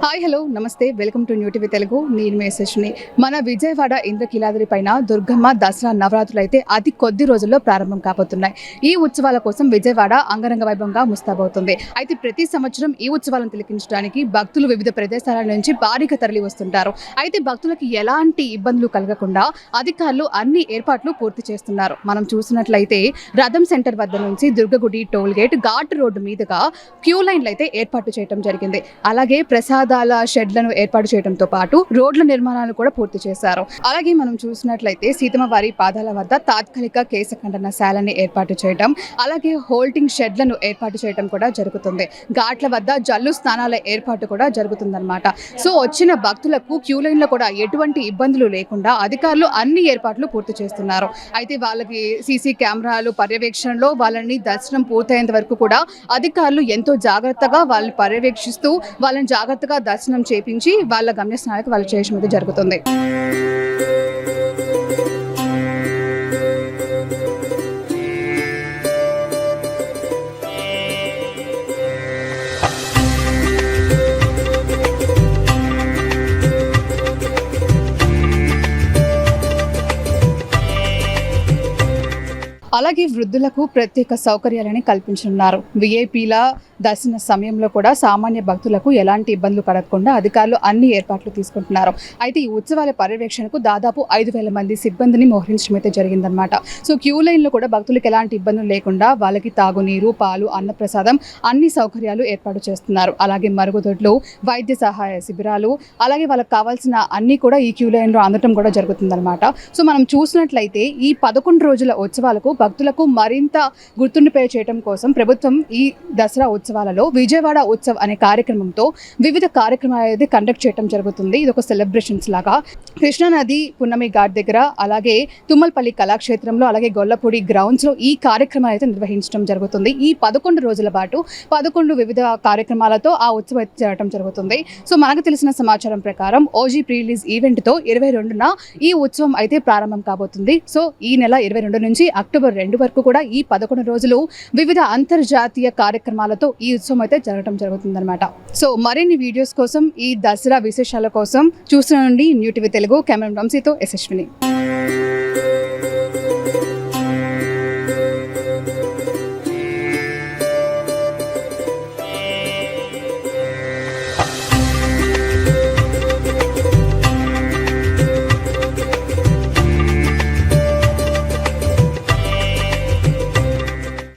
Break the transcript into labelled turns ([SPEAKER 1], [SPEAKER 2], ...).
[SPEAKER 1] Hi hello నమస్తే welcome to new TV Telugu. నేను మీ యశస్విని. మన విజయవాడ ఇంద్రకీలాద్రి పైన దుర్గమ్మ దసరా నవరాత్రులు అయితే అతి కొద్ది రోజుల్లో ప్రారంభం కాబోతున్నాయి. ఈ ఉత్సవాల కోసం విజయవాడ అంగరంగ వైభవంగా ముస్తాబవుతుంది. అయితే ప్రతి సంవత్సరం ఈ ఉత్సవాలను తిలకించడానికి భక్తులు వివిధ ప్రదేశాల నుంచి భారీగా తరలి వస్తుంటారు. అయితే భక్తులకు ఎలాంటి ఇబ్బందులు కలగకుండా అధికారులు అన్ని ఏర్పాట్లు పూర్తి చేస్తున్నారు. మనం చూసినట్లయితే రథం సెంటర్ వద్ద నుంచి దుర్గగుడి టోల్ గేట్ ఘాట్ రోడ్డు మీదుగా క్యూ లైన్లు అయితే ఏర్పాటు చేయడం జరిగింది. అలాగే ప్రసాదాల షెడ్లను ఏర్పాటు చేయడంతో పాటు రోడ్ల నిర్మాణాలు కూడా పూర్తి చేశారు. అలాగే మనం చూసినట్లయితే సీతమ్మ వారి పాదాల వద్ద తాత్కాలిక కేశఖండన శాలని ఏర్పాటు చేయడం, అలాగే హోల్డింగ్ షెడ్లను ఏర్పాటు చేయడం కూడా జరుగుతుంది. ఘాట్ల వద్ద జల్లు స్నానాల ఏర్పాటు కూడా జరుగుతుందన్నమాట. సో వచ్చిన భక్తులకు క్యూ లైన్లో కూడా ఎటువంటి ఇబ్బందులు లేకుండా అధికారులు అన్ని ఏర్పాట్లు పూర్తి చేస్తున్నారు. అయితే వాళ్ళకి సీసీ కెమెరాలు పర్యవేక్షణలో వాళ్ళని దర్శనం పూర్తయ్యేంత వరకు కూడా అధికారులు ఎంతో జాగ్రత్తగా వాళ్ళని పర్యవేక్షిస్తూ వాళ్ళని జాగ్రత్తగా దర్శనం చేపించి వాళ్ళ గమ్యస్థానాలకు వాళ్ళు చేయడం జరుగుతుంది. అలాగే వృద్ధులకు ప్రత్యేక సౌకర్యాలని కల్పించనున్నారు. విఐపీల దర్శన సమయంలో కూడా సామాన్య భక్తులకు ఎలాంటి ఇబ్బందులు కలగకుండా అధికారులు అన్ని ఏర్పాట్లు తీసుకుంటున్నారు. అయితే ఈ ఉత్సవాల పర్యవేక్షణకు దాదాపు 5,000 మంది సిబ్బందిని మోహరించడం అయితే జరిగిందనమాట. సో క్యూ లైన్లో కూడా భక్తులకు ఎలాంటి ఇబ్బందులు లేకుండా వాళ్ళకి తాగునీరు, పాలు, అన్నప్రసాదం అన్ని సౌకర్యాలు ఏర్పాటు చేస్తున్నారు. అలాగే మరుగుదొడ్లు, వైద్య సహాయ శిబిరాలు, అలాగే వాళ్ళకి కావాల్సిన అన్ని కూడా ఈ క్యూ లైన్లో అందటం కూడా జరుగుతుందన్నమాట. సో మనం చూసినట్లయితే ఈ 11 రోజుల ఉత్సవాలకు భక్తులకు మరింత గుర్తుండిపోయి చేయడం కోసం ప్రభుత్వం ఈ దసరా ఉత్సవాలలో విజయవాడ ఉత్సవ్ అనే కార్యక్రమంతో వివిధ కార్యక్రమాలు అయితే కండక్ట్ చేయడం జరుగుతుంది. ఇది ఒక సెలబ్రేషన్స్ లాగా కృష్ణానది పున్నమి ఘాట్ దగ్గర, అలాగే తుమ్మలపల్లి కళాక్షేత్రంలో, అలాగే గొల్లపూడి గ్రౌండ్స్లో ఈ కార్యక్రమాలు అయితే నిర్వహించడం జరుగుతుంది. ఈ 11 రోజుల పాటు 11 వివిధ కార్యక్రమాలతో ఆ ఉత్సవం అయితే జరగడం జరుగుతుంది. సో మనకు తెలిసిన సమాచారం ప్రకారం ఓజీ ప్రీ రిలీజ్ ఈవెంట్తో 22న ఈ ఉత్సవం అయితే ప్రారంభం కాబోతుంది. సో ఈ నెల 22 నుంచి అక్టోబర్ 2 వరకు కూడా ఈ 11 రోజులు వివిధ అంతర్జాతీయ కార్యక్రమాలతో ఈ ఉత్సవం అయితే జరగడం జరుగుతుందన్నమాట. సో మరిన్ని వీడియోస్ కోసం, ఈ దసరా విశేషాల కోసం చూస్తూ ఉండండి న్యూ టీవీ తెలుగు. కెమెరా వంశీతో యశస్విని.